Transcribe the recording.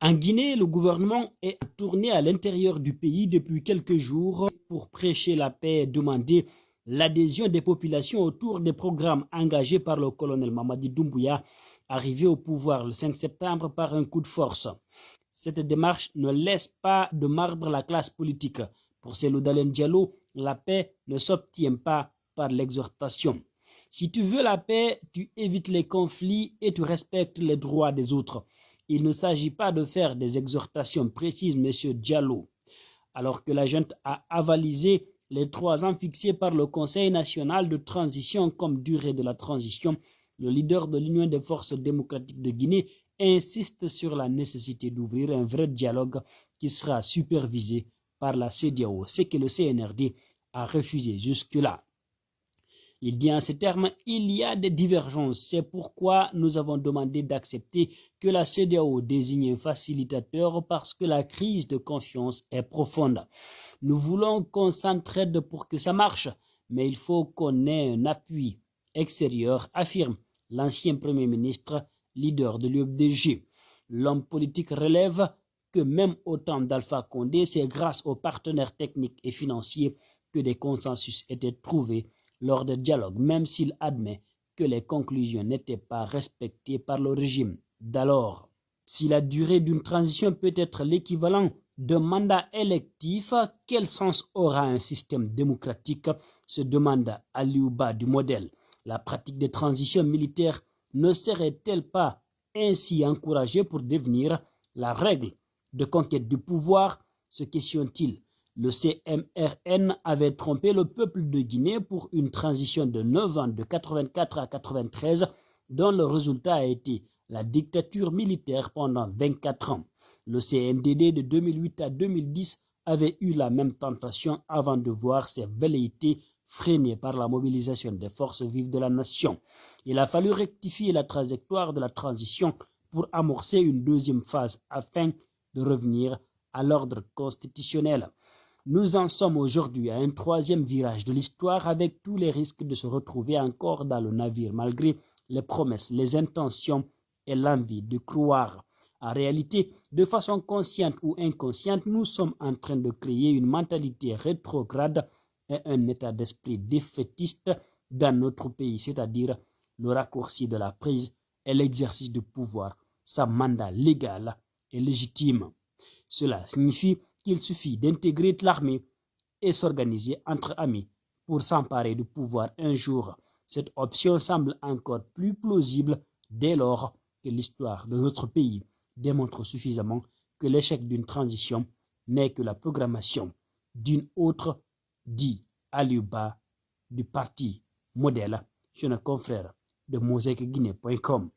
En Guinée, le gouvernement est tourné à l'intérieur du pays depuis quelques jours pour prêcher la paix et demander l'adhésion des populations autour des programmes engagés par le colonel Mamadi Doumbouya, arrivé au pouvoir le 5 septembre par un coup de force. Cette démarche ne laisse pas de marbre la classe politique. Pour Cellou Dalein Diallo, la paix ne s'obtient pas par l'exhortation. Si tu veux la paix, tu évites les conflits et tu respectes les droits des autres. Il ne s'agit pas de faire des exhortations précises, M. Diallo. Alors que la junte a avalisé les 3 ans fixés par le Conseil national de transition comme durée de la transition, le leader de l'Union des forces démocratiques de Guinée insiste sur la nécessité d'ouvrir un vrai dialogue qui sera supervisé par la CEDEAO, ce que le CNRD a refusé jusque-là. Il dit en ces termes, il y a des divergences. C'est pourquoi nous avons demandé d'accepter que la CEDEAO désigne un facilitateur parce que la crise de confiance est profonde. Nous voulons qu'on s'entraide pour que ça marche, mais il faut qu'on ait un appui extérieur, affirme l'ancien Premier ministre, leader de l'UFDG. L'homme politique relève que même au temps d'Alpha Condé, c'est grâce aux partenaires techniques et financiers que des consensus étaient trouvés lors des dialogues, même s'il admet que les conclusions n'étaient pas respectées par le régime d'alors. Si la durée d'une transition peut être l'équivalent d'un mandat électif, quel sens aura un système démocratique, se demande Aliouba du modèle. La pratique des transitions militaires ne serait-elle pas ainsi encouragée pour devenir la règle de conquête du pouvoir, se questionne-t-il. Le CMRN avait trompé le peuple de Guinée pour une transition de 9 ans de 84 à 93 dont le résultat a été la dictature militaire pendant 24 ans. Le CNDD de 2008 à 2010 avait eu la même tentation avant de voir ses velléités freinées par la mobilisation des forces vives de la nation. Il a fallu rectifier la trajectoire de la transition pour amorcer une deuxième phase afin de revenir à l'ordre constitutionnel. Nous en sommes aujourd'hui à un 3e virage de l'histoire avec tous les risques de se retrouver encore dans le navire malgré les promesses, les intentions et l'envie de croire. En réalité, de façon consciente ou inconsciente, nous sommes en train de créer une mentalité rétrograde et un état d'esprit défaitiste dans notre pays, c'est-à-dire le raccourci de la prise et l'exercice du pouvoir, sa mandat légal et légitime. Cela signifie qu'il suffit d'intégrer l'armée et s'organiser entre amis pour s'emparer du pouvoir un jour. Cette option semble encore plus plausible dès lors que l'histoire de notre pays démontre suffisamment que l'échec d'une transition n'est que la programmation d'une autre, dit Aliouba du parti modèle chez nos confrères de mosaicguinée.com.